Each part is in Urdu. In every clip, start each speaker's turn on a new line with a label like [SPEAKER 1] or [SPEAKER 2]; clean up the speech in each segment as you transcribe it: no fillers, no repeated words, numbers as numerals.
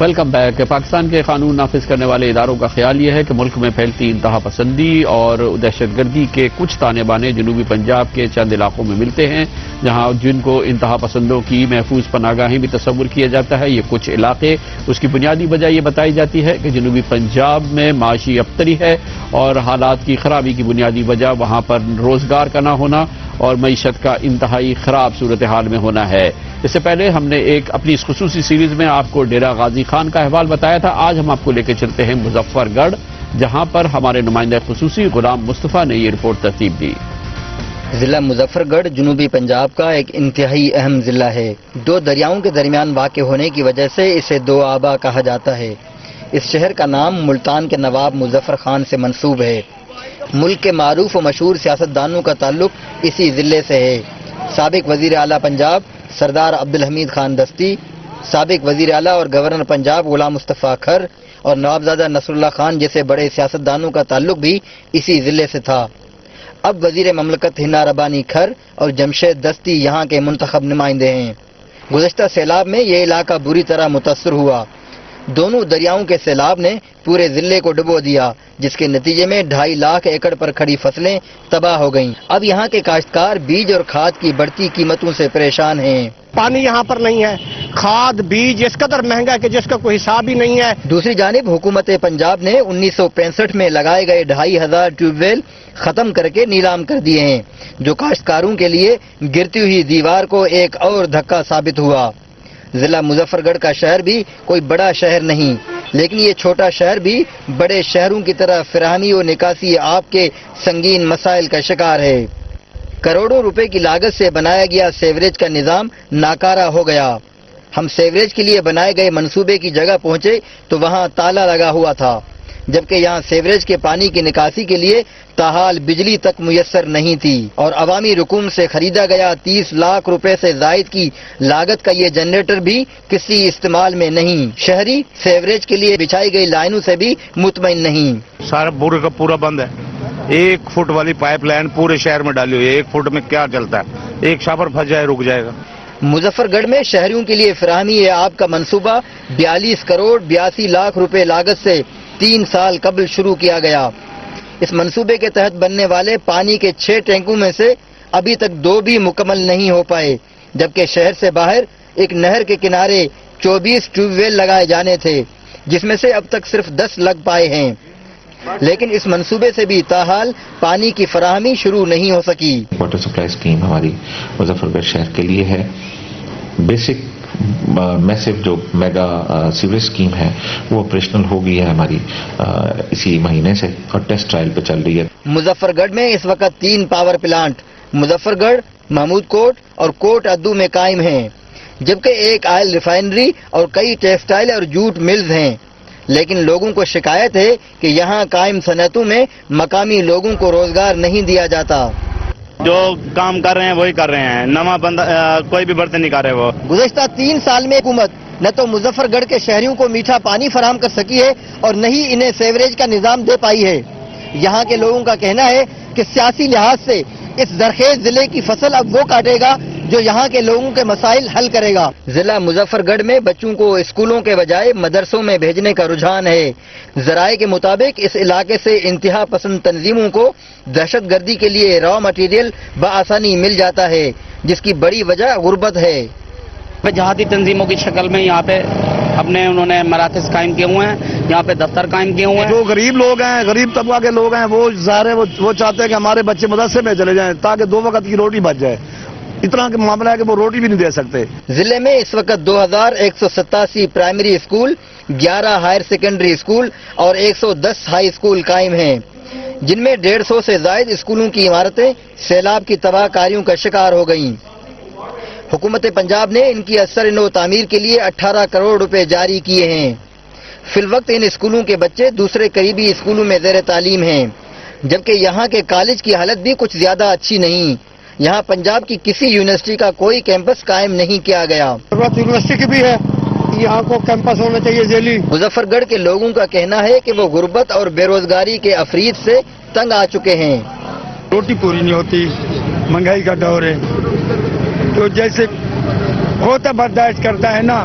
[SPEAKER 1] Welcome back. پاکستان کے قانون نافذ کرنے والے اداروں کا خیال یہ ہے کہ ملک میں پھیلتی انتہا پسندی اور دہشت گردی کے کچھ تانے بانے جنوبی پنجاب کے چند علاقوں میں ملتے ہیں، جہاں جن کو انتہا پسندوں کی محفوظ پناہگاہیں بھی تصور کیا جاتا ہے۔ یہ کچھ علاقے، اس کی بنیادی وجہ یہ بتائی جاتی ہے کہ جنوبی پنجاب میں معاشی ابتری ہے اور حالات کی خرابی کی بنیادی وجہ وہاں پر روزگار کا نہ ہونا اور معیشت کا انتہائی خراب صورتحال میں ہونا ہے۔ اس سے پہلے ہم نے اپنی اس خصوصی سیریز میں آپ کو ڈیرہ غازی خان کا احوال بتایا تھا۔ آج ہم آپ کو لے کے چلتے ہیں مظفر گڑھ، جہاں پر ہمارے نمائندہ خصوصی غلام مصطفیٰ نے یہ رپورٹ ترتیب دی۔
[SPEAKER 2] ضلع مظفر گڑھ جنوبی پنجاب کا ایک انتہائی اہم ضلع ہے۔ دو دریاؤں کے درمیان واقع ہونے کی وجہ سے اسے دو آبا کہا جاتا ہے۔ اس شہر کا نام ملتان کے نواب مظفر خان سے منسوب ہے۔ ملک کے معروف و مشہور سیاستدانوں کا تعلق اسی ضلع سے ہے۔ سابق وزیر اعلیٰ پنجاب سردار عبدالحمید خان دستی، سابق وزیر اعلیٰ اور گورنر پنجاب غلام مصطفیٰ کھر اور نوابزادہ نصر اللہ خان جیسے بڑے سیاستدانوں کا تعلق بھی اسی ضلع سے تھا۔ اب وزیر مملکت ہنا ربانی کھر اور جمشید دستی یہاں کے منتخب نمائندے ہیں۔ گزشتہ سیلاب میں یہ علاقہ بری طرح متاثر ہوا۔ دونوں دریاؤں کے سیلاب نے پورے ضلع کو ڈبو دیا، جس کے نتیجے میں 2.5 لاکھ ایکڑ پر کھڑی فصلیں تباہ ہو گئیں۔ اب یہاں کے کاشتکار بیج اور کھاد کی بڑھتی قیمتوں سے پریشان ہیں۔
[SPEAKER 3] پانی یہاں پر نہیں ہے، کھاد بیج اس قدر مہنگا ہے کہ جس کا کوئی حساب ہی نہیں ہے۔
[SPEAKER 2] دوسری جانب حکومت پنجاب نے 1965 میں لگائے گئے 2500 ٹیوب ویل ختم کر کے نیلام کر دیے ہیں، جو کاشتکاروں کے لیے گرتی ہوئی دیوار کو ایک اور دھکا ثابت ہوا۔ ضلع مظفر گڑھ کا شہر بھی کوئی بڑا شہر نہیں، لیکن یہ چھوٹا شہر بھی بڑے شہروں کی طرح فراہمی و نکاسی آب کے سنگین مسائل کا شکار ہے۔ کروڑوں روپے کی لاگت سے بنایا گیا سیوریج کا نظام ناکارہ ہو گیا۔ ہم سیوریج کے لیے بنائے گئے منصوبے کی جگہ پہنچے تو وہاں تالا لگا ہوا تھا، جبکہ یہاں سیوریج کے پانی کی نکاسی کے لیے تاحال بجلی تک میسر نہیں تھی، اور عوامی رقوم سے خریدا گیا 30 لاکھ روپے سے زائد کی لاگت کا یہ جنریٹر بھی کسی استعمال میں نہیں۔ شہری سیوریج کے لیے بچھائی گئی لائنوں سے بھی مطمئن نہیں۔
[SPEAKER 4] سارا پورے کا پورا بند ہے۔ 1 فٹ والی پائپ لائن پورے شہر میں ڈالی ہوئی ہے۔ 1 فٹ میں کیا چلتا ہے؟ ایک شاپر پھنس جائے رک جائے گا۔
[SPEAKER 2] مظفر گڑھ میں شہریوں کے لیے فراہمی آب کا منصوبہ 42 کروڑ 82 لاکھ روپے لاگت سے 3 سال قبل شروع کیا گیا۔ اس منصوبے کے تحت بننے والے پانی کے 6 ٹینکوں میں سے ابھی تک 2 بھی مکمل نہیں ہو پائے، جبکہ شہر سے باہر ایک نہر کے کنارے 24 ٹیوب ویل لگائے جانے تھے، جس میں سے اب تک صرف 10 لگ پائے ہیں، لیکن اس منصوبے سے بھی تاحال پانی کی فراہمی شروع نہیں ہو سکی۔
[SPEAKER 5] واٹر سپلائی اسکیم ہماری مظفر گڑھ شہر کے لیے ہے۔ بیسک میسو جو میگا سیوریج اسکیم ہے وہ آپریشنل ہو گئی ہے ہماری اسی مہینے سے، اور ٹیسٹ ٹرائل پہ چل رہی ہے۔
[SPEAKER 2] مظفر گڑھ میں اس وقت 3 پاور پلانٹ مظفر گڑھ، محمود کوٹ اور کوٹ ادو میں قائم ہیں، جبکہ ایک آئل ریفائنری اور کئی ٹیکسٹائل اور جوٹ ملز ہیں، لیکن لوگوں کو شکایت ہے کہ یہاں قائم صنعتوں میں مقامی لوگوں کو روزگار نہیں دیا جاتا۔
[SPEAKER 4] جو کام کر رہے ہیں وہی کر رہے ہیں، نواں بندہ کوئی بھی برتن نہیں کر رہے۔ وہ
[SPEAKER 2] گزشتہ 3 سال میں حکومت نہ تو مظفر گڑھ کے شہریوں کو میٹھا پانی فراہم کر سکی ہے اور نہ ہی انہیں سیوریج کا نظام دے پائی ہے۔ یہاں کے لوگوں کا کہنا ہے کہ سیاسی لحاظ سے اس زرخیز ضلع کی فصل اب وہ کاٹے گا جو یہاں کے لوگوں کے مسائل حل کرے گا۔ ضلع مظفر گڑھ میں بچوں کو اسکولوں کے بجائے مدرسوں میں بھیجنے کا رجحان ہے۔ ذرائع کے مطابق اس علاقے سے انتہا پسند تنظیموں کو دہشت گردی کے لیے را مٹیریل بآسانی مل جاتا ہے، جس کی بڑی وجہ غربت ہے۔
[SPEAKER 6] جہادی تنظیموں کی شکل میں یہاں پہ انہوں نے مراکز قائم کیے ہوئے ہیں، یہاں پہ دفتر قائم کیے ہوئے ہیں۔
[SPEAKER 7] جو غریب لوگ ہیں، غریب طبقہ کے لوگ ہیں، وہ ظاہر ہے وہ چاہتے ہیں کہ ہمارے بچے مدرسے میں چلے جائیں تاکہ 2 وقت کی روٹی بچ جائے۔ اتنا کہ معاملہ ہے کہ وہ روٹی بھی نہیں دے سکتے۔
[SPEAKER 2] ضلع میں اس وقت 2187 primary school, 11 higher secondary school اور 110 ہائی اسکول قائم ہیں، جن میں 150 سے زائد اسکولوں کی عمارتیں سیلاب کی تباہ کاریوں کا شکار ہو گئیں۔ حکومت پنجاب نے ان کی اثر نو تعمیر کے لیے 18 کروڑ روپے جاری کیے ہیں۔ فی الوقت ان اسکولوں کے بچے دوسرے قریبی اسکولوں میں زیر تعلیم ہیں، جبکہ یہاں کے کالج کی حالت بھی کچھ زیادہ اچھی نہیں۔ یہاں پنجاب کی کسی یونیورسٹی کا کوئی کیمپس قائم نہیں کیا گیا۔
[SPEAKER 3] ضرورت یونیورسٹی کی بھی ہے، یہاں کو کیمپس ہونا چاہیے ذیلی۔
[SPEAKER 2] مظفر گڑھ کے لوگوں کا کہنا ہے کہ وہ غربت اور بے روزگاری کے افرید سے تنگ آ چکے ہیں۔
[SPEAKER 7] روٹی پوری نہیں ہوتی، مہنگائی کا دور ہے، تو جیسے ہوتا برداشت کرتا ہے نا،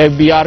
[SPEAKER 1] FBR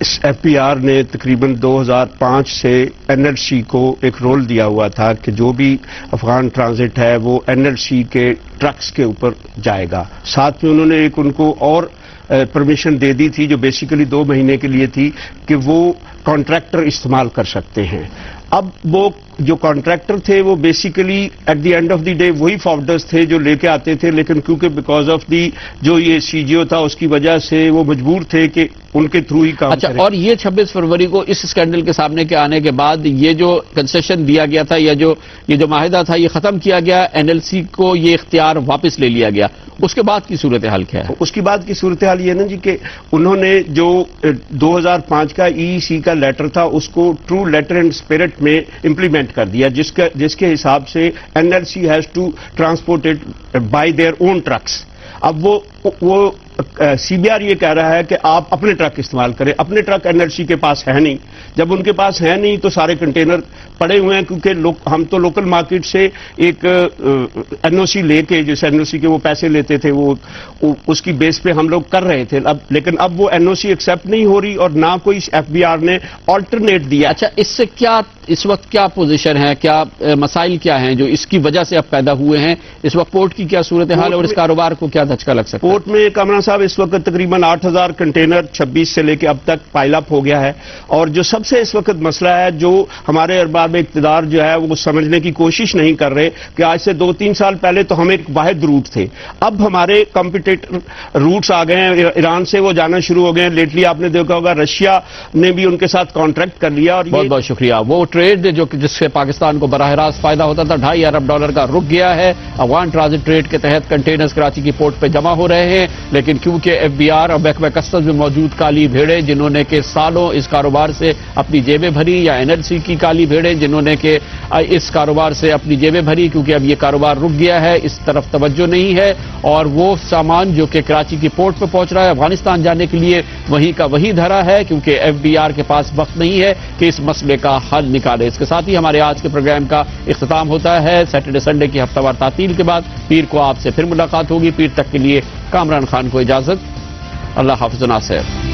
[SPEAKER 3] ایف پی آر نے تقریباً 2005 سے این ایل سی کو ایک رول دیا ہوا تھا کہ جو بھی افغان ٹرانزٹ ہے وہ این ایل سی کے ٹرکس کے اوپر جائے گا. ساتھ میں انہوں نے ایک ان کو اور پرمیشن دے دی تھی جو بیسیکلی 2 مہینے کے لیے تھی کہ وہ کانٹریکٹر استعمال کر سکتے ہیں. اب وہ جو کانٹریکٹر تھے وہ basically at the end of the day وہی فارورڈرز تھے جو لے کے آتے تھے, لیکن کیونکہ بیکاز آف دی جو یہ سی جی او تھا اس کی وجہ سے وہ مجبور تھے کہ ان کے تھرو ہی کام
[SPEAKER 1] اچھا
[SPEAKER 3] کریں.
[SPEAKER 1] اور یہ 26 فروری کو اس اسکینڈل کے سامنے کے آنے کے بعد یہ جو کنسیشن دیا گیا تھا یا یہ جو معاہدہ تھا یہ ختم کیا گیا, این ایل سی کو یہ اختیار واپس لے لیا گیا, اس کے بعد کی صورتحال کیا ہے؟
[SPEAKER 3] اس کے بعد کی صورتحال یہ نا جی کہ انہوں نے جو 2005 کا ای سی کا لیٹر تھا اس کو ٹرو لیٹر اینڈ اسپرٹ میں امپلیمنٹ کر دیا, جس کے حساب سے N L C has to transport it by their own trucks. اب وہ سی بی آر یہ کہہ رہا ہے کہ آپ اپنے ٹرک استعمال کریں. اپنے ٹرک این ایل سی کے پاس ہے نہیں. جب ان کے پاس ہے نہیں تو سارے کنٹینر پڑے ہوئے ہیں, کیونکہ ہم تو لوکل مارکیٹ سے ایک این او سی لے کے, جس این او سی کے وہ پیسے لیتے تھے وہ اس کی بیس پہ ہم لوگ کر رہے تھے. لیکن اب وہ این او سی ایکسیپٹ نہیں ہو رہی اور نہ کوئی ایف بی آر نے آلٹرنیٹ دیا.
[SPEAKER 1] اچھا اس سے کیا اس وقت کیا پوزیشن ہے, کیا مسائل کیا ہیں جو اس کی وجہ سے اب پیدا ہوئے ہیں؟ اس وقت پورٹ کی کیا صورتحال ہے اور اس کاروبار کو کیا دھچکا لگ سکتا ہے؟
[SPEAKER 3] پورٹ میں کامران صاحب اس وقت تقریباً 8,000 کنٹینر 26 سے لے کے اب تک پائل اپ ہو گیا ہے. اور جو سب سے اس وقت مسئلہ ہے جو ہمارے ارباب اقتدار جو ہے وہ سمجھنے کی کوشش نہیں کر رہے کہ آج سے 2-3 سال پہلے تو ہم ایک واحد روٹ تھے, اب ہمارے کمپیٹیٹر روٹس آ گئے ہیں. ایران سے وہ جانا شروع ہو گئے ہیں. لیٹلی آپ نے دیکھا ہوگا رشیا نے بھی ان کے ساتھ کانٹریکٹ کر لیا. اور
[SPEAKER 1] بہت بہت شکریہ. وہ ٹریڈ جس سے پاکستان کو براہ راست فائدہ ہوتا تھا $2.5 ارب کا رک گیا ہے. افغان ٹرانزٹ ٹریڈ کے تحت کنٹینرز کراچی کی پورٹ پہ جمع ہو رہے ہیں, لیکن کیونکہ ایف بی آر اور محکمہ کسٹمز میں موجود کالی بھیڑیں جنہوں نے کہ سالوں اس کاروبار سے اپنی جیبیں بھری, یا این ایل سی کی کالی بھیڑیں جنہوں نے کہ اس کاروبار سے اپنی جیبیں بھری, کیونکہ اب یہ کاروبار رک گیا ہے, اس طرف توجہ نہیں ہے. اور وہ سامان جو کہ کراچی کی پورٹ پہ پہنچ رہا ہے افغانستان جانے کے لیے وہی کا وہی دھرا ہے, کیونکہ ایف بی آر کے پاس وقت نہیں ہے کہ اس مسئلے کا حل نکالے. اس کے ساتھ ہی ہمارے آج کے پروگرام کا اختتام ہوتا ہے. سیٹرڈے سنڈے کی ہفتہ وار تعطیل کے بعد پیر کو آپ سے پھر ملاقات ہوگی. پیر تک کے لیے کامران خان کو اجازت. اللہ حافظ و ناصر.